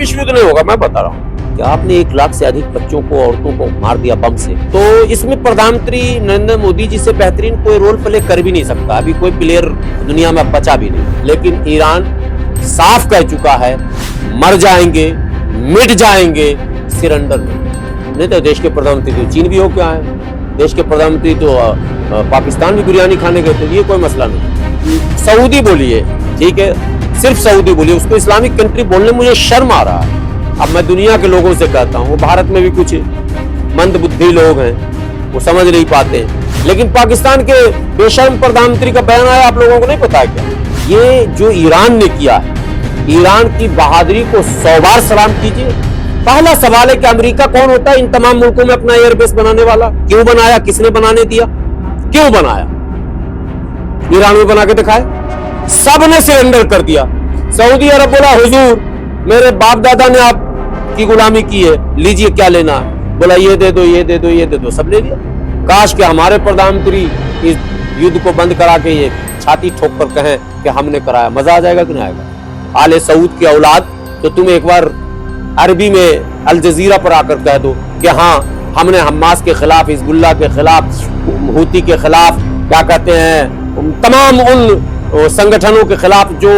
विश्व युद्ध नहीं होगा, मैं बता रहा हूँ कि आपने 1 लाख से अधिक बच्चों को, औरतों को मार दिया बम से, तो इसमें प्रधानमंत्री नरेंद्र मोदी जी से बेहतरीन कोई रोल प्ले कर भी नहीं सकता। अभी कोई प्लेयर दुनिया में बचा भी नहीं। लेकिन ईरान साफ कह चुका है, मर जाएंगे, मिट जाएंगे, सिरेंडर नहीं। तो देश के प्रधानमंत्री तो चीन भी हो क्या है, देश के प्रधानमंत्री तो पाकिस्तान भी बिरयानी खाने गए थे, ये कोई मसला नहीं। सऊदी बोलिए, ठीक है, सिर्फ सऊदी बोलिए, उसको इस्लामिक कंट्री बोलने मुझे शर्म आ रहा है। अब मैं दुनिया के लोगों से कहता हूँ, भारत में भी कुछ मंद बुद्धि लोग हैं, वो समझ नहीं पाते। लेकिन पाकिस्तान के बेशर्म प्रधानमंत्री का बयान आया, आप लोगों को नहीं पता है क्या? ये जो ईरान ने किया है, ईरान की बहादुरी को 100 बार सलाम कीजिए। पहला सवाल है कि अमेरिका कौन होता है इन तमाम मुल्कों में अपना एयरबेस बनाने वाला? क्यों बनाया, किसने बनाने दिया, क्यों बनाया? ईरान में बना के दिखाए, सबने सरेंडर कर दिया। सऊदी अरब बोला, हुजूर मेरे बाप दादा ने आपकी गुलामी की है, लीजिए क्या लेना है। बोला ये दे दो, ये दे दो, ये दे दो, सब ले लिया। काश कि हमारे प्रधानमंत्री इस युद्ध को बंद करा के ये छाती ठोक कर कहें कि हमने कराया, मजा आ जाएगा कि नहीं आएगा? आले सऊद की औलाद, तो तुम एक बार अरबी में अल जजीरा पर आकर कह दो कि हाँ हमने हमास के खिलाफ, हिजबुल्लाह के खिलाफ, हूती के खिलाफ, क्या कहते हैं, तमाम उन संगठनों के खिलाफ जो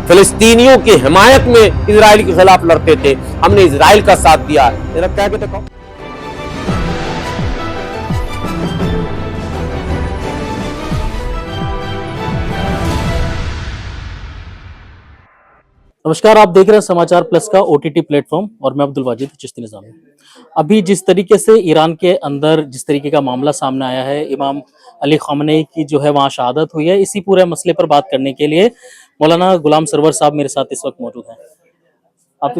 फिलिस्तीनियों की हिमायत में इजराइल के खिलाफ लड़ते थे, हमने इजराइल का साथ दिया। जरा कह के देखो। नमस्कार, आप देख रहे हैं समाचार प्लस का ओटीटी प्लेटफॉर्म और मैं अब्दुल वाजिद चिश्ती निज़ामी। अभी जिस तरीके से ईरान के अंदर जिस तरीके का मामला सामने आया है, इमाम अली ख़ामनेई की जो है वहाँ शहादत हुई है, इसी पूरे मसले पर बात करने के लिए मौलाना गुलाम सरवर साहब मेरे साथ इस वक्त मौजूद हैं। आप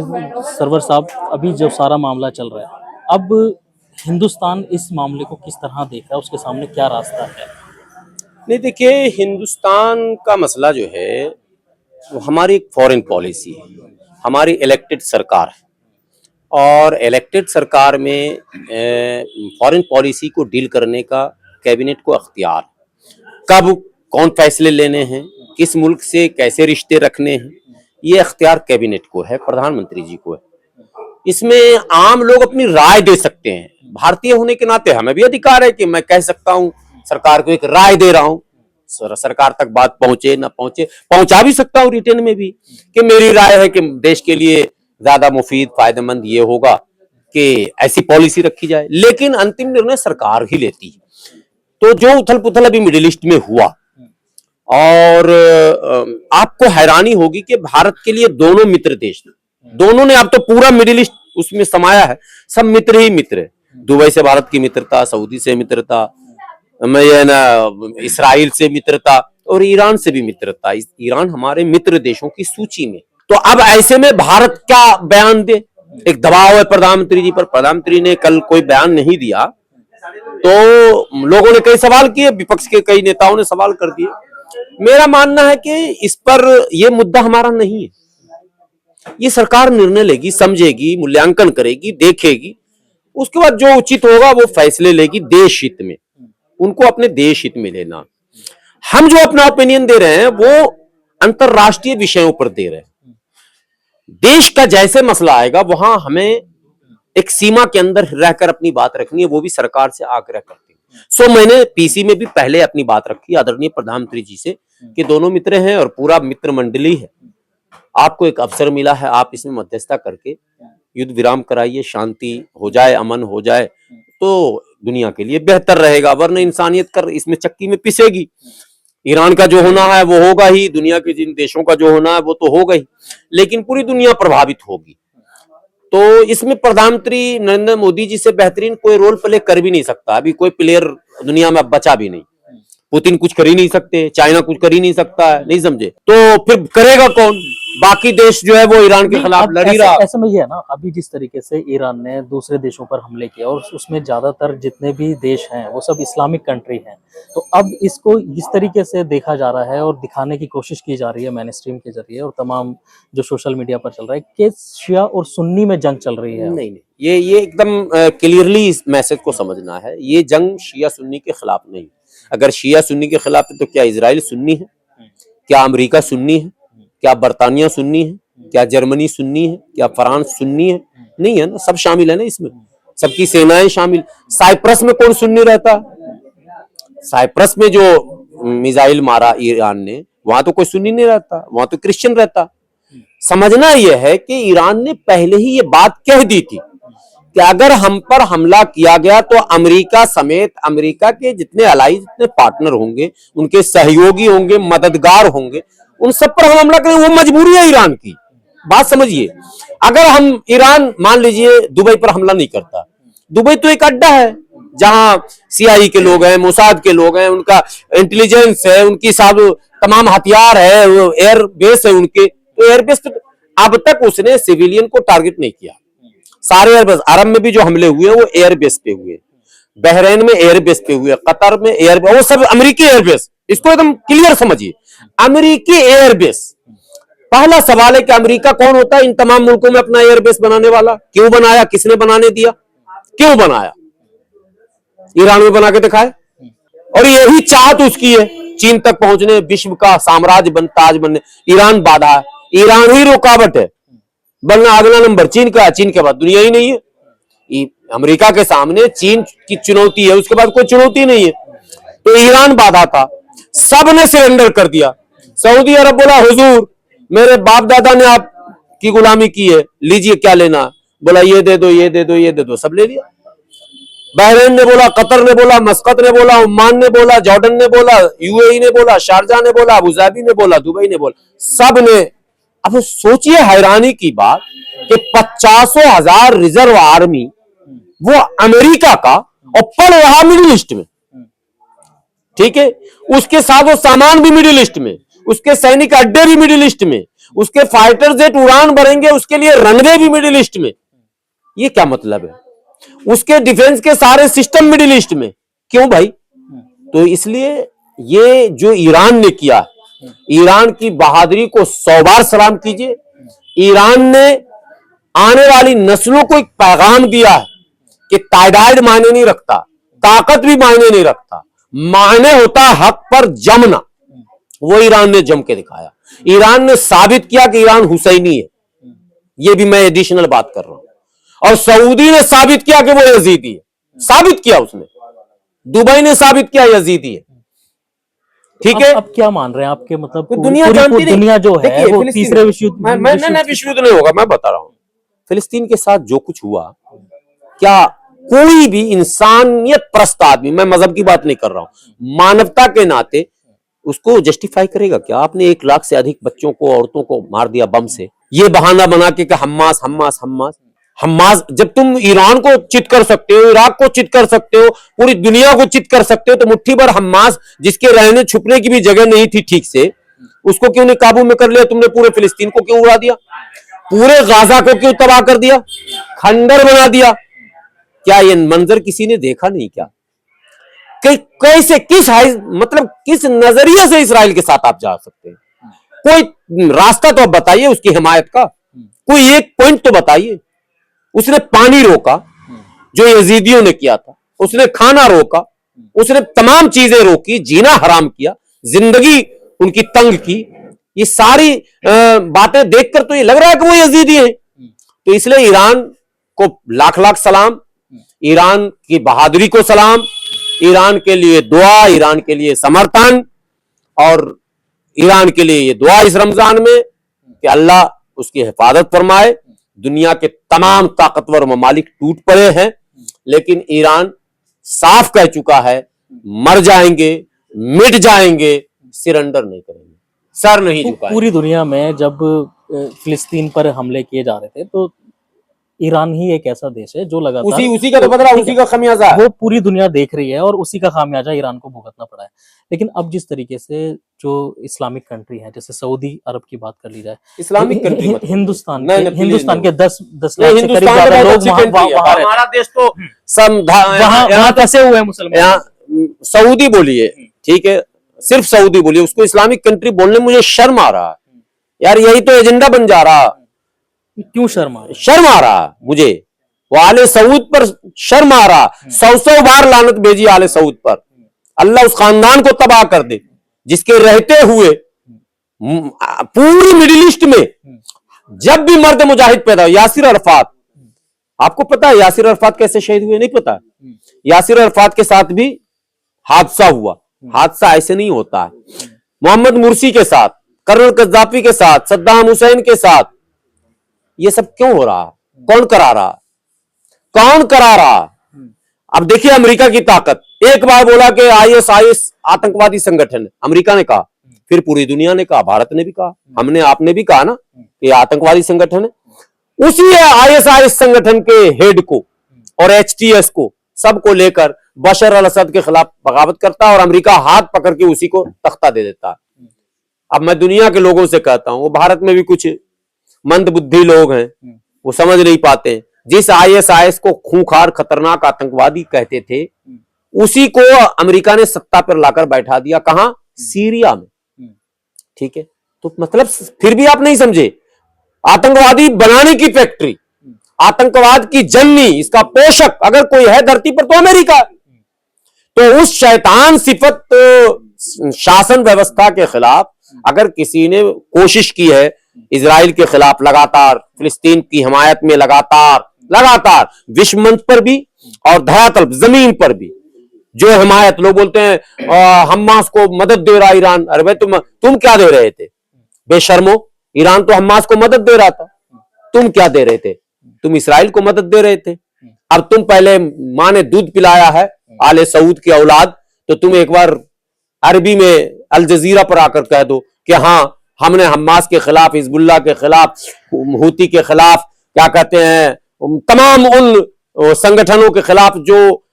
सरवर साहब, अभी जो सारा मामला चल रहा है, अब हिंदुस्तान इस मामले को किस तरह देख रहा है, उसके सामने क्या रास्ता है? नहीं देखिए, हिंदुस्तान का मसला जो है वो हमारी एक फॉरेन पॉलिसी है, हमारी इलेक्टेड सरकार है, और इलेक्टेड सरकार में फॉरेन पॉलिसी को डील करने का कैबिनेट को अख्तियार, कब कौन फैसले लेने हैं, किस मुल्क से कैसे रिश्ते रखने हैं, ये अख्तियार कैबिनेट को है, प्रधानमंत्री जी को है। इसमें आम लोग अपनी राय दे सकते हैं। भारतीय होने के नाते हमें भी अधिकार है कि मैं कह सकता हूं, सरकार को एक राय दे रहा हूं, सरकार तक बात पहुंचे ना पहुंचे, पहुंचा भी सकता हूं रिटर्न में भी, कि मेरी राय है कि देश के लिए ज्यादा मुफीद, फायदेमंद ये होगा कि ऐसी पॉलिसी रखी जाए। लेकिन अंतिम निर्णय सरकार ही लेती है। तो जो उथल पुथल अभी मिडिल ईस्ट में हुआ, और आपको हैरानी होगी कि भारत के लिए दोनों मित्र देश, दोनों ने, अब तो पूरा मिडिल ईस्ट उसमें समाया है, सब मित्र ही मित्र है। दुबई से भारत की मित्रता, सऊदी से मित्रता, इसराइल से मित्रता, और ईरान से भी मित्रता। ईरान हमारे मित्र देशों की सूची में। तो अब ऐसे में भारत क्या बयान दे? एक दबाव है प्रधानमंत्री जी पर। प्रधानमंत्री ने कल कोई बयान नहीं दिया तो लोगों ने कई सवाल किए, विपक्ष के कई नेताओं ने सवाल कर दिए। मेरा मानना है कि इस पर यह मुद्दा हमारा नहीं है। ये सरकार निर्णय लेगी, समझेगी, मूल्यांकन करेगी, देखेगी, उसके बाद जो उचित होगा वो फैसले लेगी देश हित में। उनको अपने देश हित में लेना। हम जो अपना ओपिनियन दे रहे हैं वो अंतरराष्ट्रीय विषयों पर दे रहे हैं। देश का जैसे मसला आएगा वहां हमें एक सीमा के अंदर रहकर अपनी बात रखनी है, वो भी सरकार से आग्रह करते हैं। सो मैंने पीसी में भी पहले अपनी बात रखी आदरणीय प्रधानमंत्री जी से कि दोनों मित्र हैं और पूरा मित्र मंडली है, आपको एक अवसर मिला है, आप इसमें मध्यस्थता करके युद्ध विराम कराइए, शांति हो जाए, अमन हो जाए, तो दुनिया के लिए बेहतर रहेगा। वरना इंसानियत कर इसमें चक्की में पिसेगी। ईरान का जो होना है वो होगा ही, दुनिया के जिन देशों का जो होना है वो तो होगा ही, लेकिन पूरी दुनिया प्रभावित होगी। तो इसमें प्रधानमंत्री नरेंद्र मोदी जी से बेहतरीन कोई रोल प्ले कर भी नहीं सकता। अभी कोई प्लेयर दुनिया में बचा भी नहीं। पुतिन कुछ कर ही नहीं सकते, चाइना कुछ कर ही नहीं सकता है, नहीं समझे? तो फिर करेगा कौन? बाकी देश जो है वो ईरान के खिलाफ लड़ ही रहा। ऐसा में ये है ना, अभी जिस तरीके से ईरान ने दूसरे देशों पर हमले किए और उसमें ज्यादातर जितने भी देश हैं वो सब इस्लामिक कंट्री हैं, तो अब इसको इस तरीके से देखा जा रहा है और दिखाने की कोशिश की जा रही है मेन स्ट्रीम के जरिए और तमाम जो सोशल मीडिया पर चल रहा है कि शिया और सुन्नी में जंग चल रही है। नहीं, ये एकदम क्लियरली इस मैसेज को समझना है। ये जंग शिया सुन्नी के खिलाफ नहीं। अगर शिया सुन्नी के खिलाफ है तो क्या इजराइल सुन्नी है? क्या अमेरिका सुन्नी है? क्या बरतानिया सुन्नी है? क्या जर्मनी सुन्नी है? क्या फ्रांस सुन्नी है? नहीं है ना, सब शामिल है ना इसमें, सबकी सेनाएं शामिल। साइप्रस में कौन सुन्नी रहता? साइप्रस में जो मिसाइल मारा ईरान ने, वहां तो कोई सुन्नी नहीं रहता, वहां तो क्रिश्चियन रहता। समझना यह है कि ईरान ने पहले ही ये बात कह दी थी कि अगर हम पर हमला किया गया तो अमेरिका समेत अमेरिका के जितने अलाई, जितने पार्टनर होंगे, उनके सहयोगी होंगे, मददगार होंगे, उन सब पर हम हमला करें। वो मजबूरी है ईरान की, बात समझिए। अगर हम ईरान मान लीजिए दुबई पर हमला नहीं करता, दुबई तो एक अड्डा है जहां सीआईए के लोग हैं, मोसाद के लोग हैं, उनका इंटेलिजेंस है, उनकी सब तमाम हथियार है, एयर बेस है उनके, तो एयरबेस अब तक उसने सिविलियन को टारगेट नहीं किया। सारे एयरबेस, अरब में भी जो हमले हुए वो एयरबेस पे हुए, बहरीन में एयरबेस पे हुए, कतर में एयरबेस, वो सब अमेरिकी एयरबेस। इसको एकदम क्लियर समझिए, अमेरिकी एयरबेस। पहला सवाल है कि अमेरिका कौन होता है इन तमाम मुल्कों में अपना एयरबेस बनाने वाला? क्यों बनाया? किसने बनाने दिया? क्यों बनाया? ईरान में बना के दिखाए, और यही चाहत उसकी है चीन तक पहुंचने, विश्व का साम्राज्य ताज बनने। ईरान बाधा है, ईरान ही रुकावट है, बनना अगला नंबर चीन का। चीन के बाद दुनिया ही नहीं है। अमेरिका के सामने चीन की चुनौती है, उसके बाद कोई चुनौती नहीं है। तो ईरान बाधा था, सबने सरेंडर कर दिया। सऊदी अरब बोला हुजूर मेरे बाप दादा ने आपकी गुलामी की है, लीजिए क्या लेना, बोला ये दे दो, ये दे दो, ये दे दो, सब ले लिया। बहरीन ने बोला, कतर ने बोला, मस्कत ने बोला, ओमान ने बोला, जॉर्डन ने बोला, यूएई ने बोला, शारजा ने बोला, अबुधाबी ने बोला, दुबई ने बोला, सब ने। अब सोचिए हैरानी की बात कि 50,000 रिजर्व आर्मी वो अमेरिका का, और पड़ रहा मिडिल ईस्ट में, ठीक है। उसके साथ वो सामान भी मिडिल ईस्ट में, उसके सैनिक अड्डे भी मिडिल ईस्ट में, उसके फाइटर जेट उड़ान भरेंगे, उसके लिए रनवे भी मिडिल ईस्ट में। ये क्या मतलब है? उसके डिफेंस के सारे सिस्टम मिडिल ईस्ट में। क्यों भाई? तो इसलिए ये जो ईरान ने किया, ईरान की बहादुरी को 100 बार सलाम कीजिए। ईरान ने आने वाली नस्लों को एक पैगाम दिया है कि तादाद मायने नहीं रखता, ताकत भी मायने नहीं रखता, मायने होता है हक पर जमना। वो ईरान ने जम के दिखाया। ईरान ने साबित किया कि ईरान हुसैनी है, ये भी मैं एडिशनल बात कर रहा हूं। और सऊदी ने साबित किया कि वो यजीदी है, साबित किया उसने। दुबई ने साबित किया यजीदी है, ठीक है। अब क्या मान रहे हैं आपके, मतलब तो दुनिया जानती नहीं। दुनिया जो है वो तीसरे विश्व युद्ध विश्व युद्ध नहीं होगा, मैं बता रहा हूं। फिलिस्तीन के साथ जो कुछ हुआ, क्या कोई भी इंसानियत प्रस्त आदमी, मैं मजहब की बात नहीं कर रहा हूं, मानवता के नाते उसको जस्टिफाई करेगा क्या? आपने 1 लाख से अधिक बच्चों को, औरतों को मार दिया बम से, ये बहाना बना के हम्मास हम्मास हम्मास हम्मास। जब तुम ईरान को चित कर सकते हो, इराक को चित कर सकते हो, पूरी दुनिया को चित कर सकते हो, तो मुट्ठी भर हम्मास जिसके रहने छुपने की भी जगह नहीं थी ठीक से, उसको क्यों नहीं काबू में कर लिया? तुमने पूरे फिलिस्तीन को क्यों उड़ा दिया? पूरे गाजा को क्यों तबाह कर दिया, खंडर बना दिया? क्या ये मंजर किसी ने देखा नहीं क्या? कैसे, मतलब किस नजरिए से इसराइल के साथ आप जा सकते हैं? कोई रास्ता तो आप बताइए उसकी हिमायत का, कोई एक पॉइंट तो बताइए। उसने पानी रोका जो यजीदियों ने किया था, उसने खाना रोका, उसने तमाम चीजें रोकी, जीना हराम किया, जिंदगी उनकी तंग की। ये सारी बातें देखकर तो ये लग रहा है कि वो यजीदी हैं। तो इसलिए ईरान को लाख लाख सलाम, ईरान की बहादुरी को सलाम, ईरान के लिए दुआ, ईरान के लिए समर्थन, और ईरान के लिए ये दुआ इस रमजान में कि अल्लाह उसकी हिफाजत फरमाए। दुनिया के तमाम ताकतवर ममालिक टूट पड़े हैं, लेकिन ईरान साफ कह चुका है मर जाएंगे, मिट जाएंगे, सिरेंडर नहीं करेंगे, सर नहीं झुकाएंगे। पूरी दुनिया में जब फिलिस्तीन पर हमले किए जा रहे थे तो ईरान ही एक ऐसा देश है जो लगातार उसी का तो बदला, उसी का खमियाजा वो पूरी दुनिया देख रही है, और उसी का खामियाजा ईरान को भुगतना पड़ा है। लेकिन अब जिस तरीके से जो इस्लामिक कंट्री है, जैसे सऊदी अरब की बात कर ली जाए, इस्लामिक कंट्री हिंदुस्तान के 10 लाख से हिंदुस्तान करीब ज्यादा लोग वहां, हमारा देश तो वहां फंसे हुए हैं मुसलमान। यहाँ सऊदी बोलिए, ठीक है, सिर्फ सऊदी बोलिए, उसको इस्लामिक कंट्री बोलने में मुझे शर्म आ रहा है यार। यही तो एजेंडा बन जा रहा। क्यों शर्म आ रहा मुझे, वो आले सऊद पर शर्म आ रहा। 100 बार लानत भेजी आले सऊद पर, अल्लाह उस खानदान को तबाह कर दे जिसके रहते हुए पूरी मिडिल ईस्ट में जब भी मर्द मुजाहिद पैदा हो, यासिर अरफात, आपको पता है यासिर अरफात कैसे शहीद हुए? नहीं पता? यासिर अरफात के साथ भी हादसा हुआ। हादसा ऐसे नहीं होता है। मोहम्मद मुर्सी के साथ, कर्नल कज्जाफी के साथ, सद्दाम हुसैन के साथ, ये सब क्यों हो रहा? कौन करा रहा? कौन करा रहा? अब देखिए अमेरिका की ताकत, एक बार बोला कि आईएसआईएस आतंकवादी संगठन है, अमेरिका ने कहा, फिर पूरी दुनिया ने कहा, भारत ने भी कहा, हमने आपने भी कहा ना कि आतंकवादी संगठन है। उसी आईएसआईएस संगठन के हेड को और एचटीएस को, सबको लेकर बशर अल असद के खिलाफ बगावत करता है और अमेरिका हाथ पकड़ के उसी को तख्ता दे देता है। अब मैं दुनिया के लोगों से कहता हूं, वो भारत में भी कुछ मंद बुद्धि लोग हैं, वो समझ नहीं पाते। जिस आईएसआईएस को खूंखार खतरनाक आतंकवादी कहते थे, उसी को अमेरिका ने सत्ता पर लाकर बैठा दिया। कहां? सीरिया में। ठीक है, तो मतलब फिर भी आप नहीं समझे। आतंकवादी बनाने की फैक्ट्री, आतंकवाद की जननी, इसका पोषक अगर कोई है धरती पर तो अमेरिका। तो उस शैतान सिफत शासन व्यवस्था के खिलाफ अगर किसी ने कोशिश की है, इजराइल के खिलाफ लगातार, फिलिस्तीन की हिमायत में लगातार विश्व मंच पर भी और धरातल जमीन पर भी जो हिमायत, लोग बोलते हैं हमास को मदद दे रहा ईरान। अरे भाई तुम क्या दे रहे थे बेशर्मो? ईरान तो हमास को मदद दे रहा था, तुम क्या दे रहे थे? तुम इसराइल को मदद दे रहे थे। अब तुम पहले, मां ने दूध पिलाया है आले सऊद की औलाद, तो तुम एक बार अरबी में अल जजीरा पर आकर कह दो कि हाँ हमने हमास के खिलाफ, हिजबुल्लाह के खिलाफ, हूती के खिलाफ, क्या कहते हैं, तमाम उन संगठनों के खिलाफ जो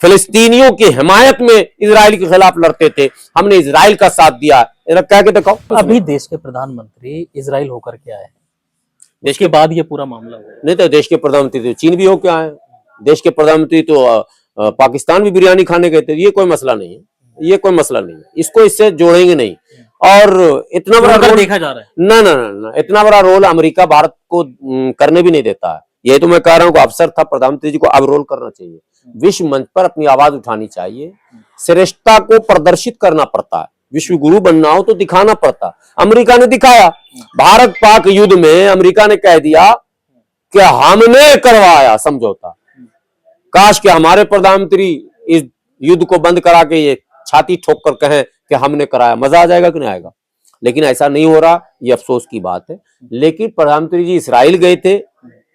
फिलिस्तीनियों की हिमायत में इजराइल के खिलाफ लड़ते थे, हमने इजराइल का साथ दिया। कह के दिखाओ। अभी देश के प्रधानमंत्री इजराइल होकर के आए हैं, देश के बाद ये पूरा मामला हुआ। नहीं तो देश के प्रधानमंत्री तो चीन भी होकर आए, देश के प्रधानमंत्री तो पाकिस्तान भी बिरयानी खाने गए थे। ये कोई मसला नहीं है, ये कोई मसला नहीं है, इसको इससे जोड़ेंगे नहीं। और इतना बड़ा रोल देखा जा रहा है, ना ना ना ना, इतना बड़ा रोल अमेरिका भारत को करने भी नहीं देता है। ये तो मैं कह रहा हूँ, अवसर था प्रधानमंत्री जी को, अब रोल करना चाहिए, विश्व मंच पर अपनी आवाज उठानी चाहिए, श्रेष्ठता को प्रदर्शित करना पड़ता है। विश्व गुरु बनना हो तो दिखाना पड़ता। अमेरिका ने दिखाया, भारत पाक युद्ध में अमेरिका ने कह दिया कि हमने करवाया समझौता। काश कि हमारे प्रधानमंत्री इस युद्ध को बंद करा के ये छाती ठोक कर कहें कि हमने कराया, मजा आ जाएगा कि नहीं आएगा? लेकिन ऐसा नहीं हो रहा, ये अफसोस की बात है। लेकिन प्रधानमंत्री जी इसराइल गए थे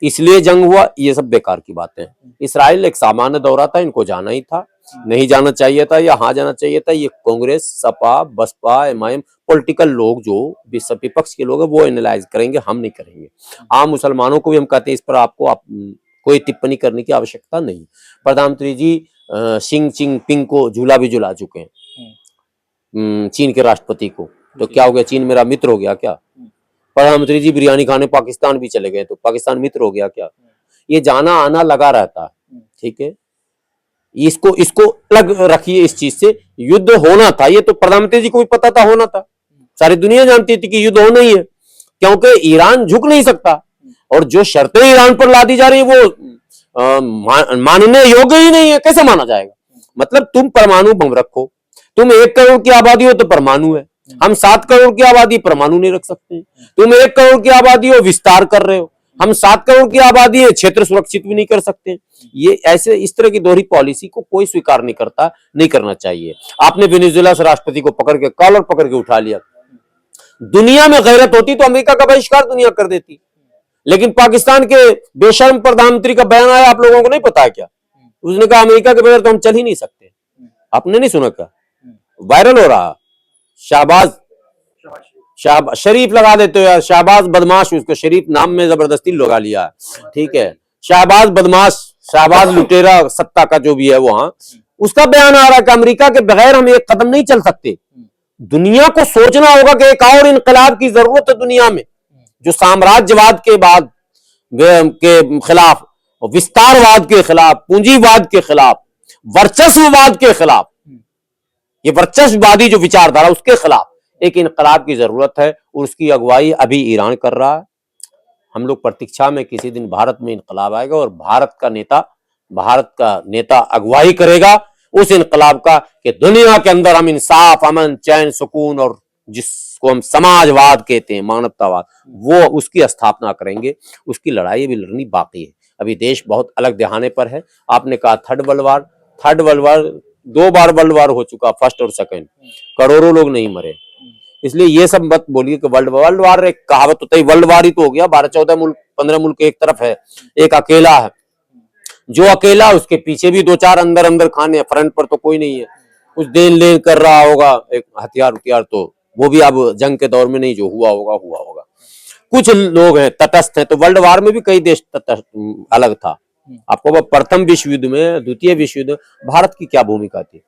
इसलिए जंग हुआ, ये सब बेकार की बातें हैं। इसराइल एक सामान्य दौरा था, इनको जाना ही था, नहीं जाना चाहिए था या हाँ जाना चाहिए था। ये कांग्रेस, सपा, बसपा, एमआईएम पॉलिटिकल लोग जो विपक्ष के लोग हैं वो एनालाइज करेंगे, हम नहीं करेंगे। आम मुसलमानों को भी हम कहते हैं इस पर आपको कोई टिप्पणी करने की आवश्यकता नहीं। प्रधानमंत्री जी शी जिनपिंग को झूला भी झुला चुके हैं, चीन के राष्ट्रपति को। तो क्या हो गया, चीन मेरा मित्र हो गया क्या? प्रधानमंत्री जी बिरयानी खाने पाकिस्तान भी चले गए तो पाकिस्तान मित्र हो गया क्या? ये जाना आना लगा रहता है। ठीक है, इसको अलग रखिए इस चीज से। युद्ध होना था, ये तो प्रधानमंत्री जी को भी पता था होना था, सारी दुनिया जानती थी कि युद्ध होना ही है, क्योंकि ईरान झुक नहीं सकता और जो शर्तें ईरान पर ला दी जा रही है वो मानने योग्य ही नहीं है। कैसे माना जाएगा? मतलब तुम परमाणु बम रखो, तुम 1 करोड़ की आबादी हो तो परमाणु है, हम 7 करोड़ की आबादी परमाणु नहीं रख सकते। तुम 1 करोड़ की आबादी हो, विस्तार कर रहे हो, हम 7 करोड़ की आबादी है, क्षेत्र सुरक्षित भी नहीं कर सकते। ये ऐसे इस तरह की दोहरी पॉलिसी को कोई स्वीकार नहीं करता, नहीं करना चाहिए। आपने वेनेजुएला से राष्ट्रपति को पकड़ के कॉलर पकड़ के उठा लिया। दुनिया में गैरत होती तो अमेरिका का बहिष्कार दुनिया कर देती, लेकिन पाकिस्तान के बेशर्म प्रधानमंत्री का बयान आया, आप लोगों को नहीं पता है क्या? उसने कहा अमेरिका के बगैर तो हम चल ही नहीं सकते। आपने नहीं सुना क्या? वायरल हो रहा। शाहबाज शरीफ लगा देते हो यार, शाहबाज बदमाश, उसको शरीफ नाम में जबरदस्ती लगा लिया। ठीक है, शाहबाज बदमाश, शाहबाज लुटेरा, सत्ता का जो भी है वो, हाँ, उसका बयान आ रहा है कि अमेरिका के बगैर हम एक कदम नहीं चल सकते। दुनिया को सोचना होगा कि एक और इनकलाब की जरूरत है दुनिया में, जो साम्राज्यवाद के बाद के खिलाफ, विस्तारवाद के खिलाफ, पूंजीवाद के खिलाफ, वर्चस्ववाद के खिलाफ, ये वर्चस्ववादी जो विचारधारा उसके खिलाफ एक इनकलाब की जरूरत है, और उसकी अगुवाई अभी ईरान कर रहा है। हम लोग प्रतीक्षा में किसी दिन भारत में इनकलाब आएगा और भारत का नेता अगुवाई करेगा उस इनकलाब का, कि दुनिया के अंदर हम इंसाफ, अमन, चैन, सुकून और जिस जिसको हम समाजवाद कहते हैं, मानवतावाद, वो उसकी स्थापना करेंगे। उसकी लड़ाई अभी लड़नी बाकी है। अभी देश बहुत अलग दहाने पर है। आपने कहा थर्ड वर्ल्ड वार 2 बार वर्ल्ड वार हो चुका, फर्स्ट और सेकंड, करोड़ों लोग नहीं मरे। इसलिए ये सब मत बोलिए कि वर्ल्ड वार एक कहावत होता है, वर्ल्ड वार ही तो हो गया। 12-14 मुल्क, 15 मुल्क एक तरफ है, एक अकेला है। जो अकेला, उसके पीछे भी 2-4 अंदर अंदर खाने हैं, फ्रंट पर तो कोई नहीं है। कुछ देन लेन कर रहा होगा, एक हथियार तो वो भी अब जंग के दौर में नहीं, जो हुआ होगा। कुछ लोग हैं तटस्थ हैं। तो वर्ल्ड वार में भी कई देश तटस्थ अलग था। आपको प्रथम विश्व युद्ध में, द्वितीय विश्व युद्ध, भारत की क्या भूमिका थी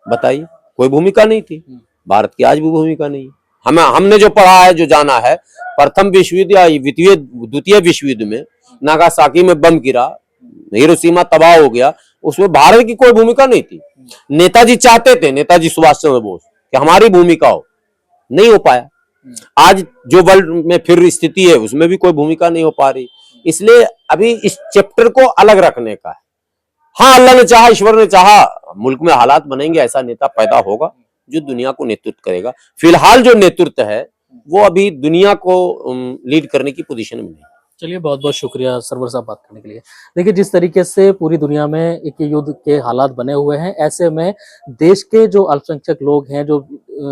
बताइए? कोई भूमिका नहीं थी। भारत की आज भी भूमिका नहीं। हमने जो पढ़ा है, जो जाना है, प्रथम विश्व युद्ध या द्वितीय विश्व युद्ध में नागासाकी में बम गिरा, हिरोशिमा तबाह हो गया, उसमें भारत की कोई भूमिका नहीं थी। नेताजी चाहते थे, नेताजी सुभाष चंद्र बोस, कि हमारी भूमिका हो, नहीं हो पाया। आज जो वर्ल्ड में फिर स्थिति है, उसमें भी कोई भूमिका नहीं हो पा रही। इसलिए अभी इस चैप्टर को अलग रखने का है। हाँ, अल्लाह ने चाहा, ईश्वर ने चाहा, मुल्क में हालात बनेंगे, ऐसा नेता पैदा होगा जो दुनिया को नेतृत्व करेगा। फिलहाल जो नेतृत्व है वो अभी दुनिया को लीड करने की पोजीशन में नहीं। चलिए, बहुत बहुत शुक्रिया सरवर साहब बात करने के लिए। देखिए, जिस तरीके से पूरी दुनिया में एक युद्ध के हालात बने हुए हैं, ऐसे में देश के जो अल्पसंख्यक लोग हैं, जो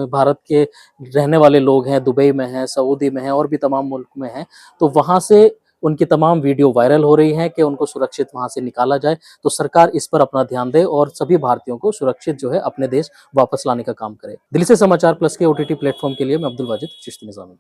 भारत के रहने वाले लोग हैं, दुबई में हैं, सऊदी में हैं और भी तमाम मुल्क में हैं, तो वहाँ से उनकी तमाम वीडियो वायरल हो रही हैं कि उनको सुरक्षित वहाँ से निकाला जाए। तो सरकार इस पर अपना ध्यान दे और सभी भारतीयों को सुरक्षित जो है अपने देश वापस लाने का काम करे। दिल्ली से समाचार प्लस के OTT प्लेटफॉर्म के लिए मैं अब्दुल वाजिद चिश्ती निज़ामी।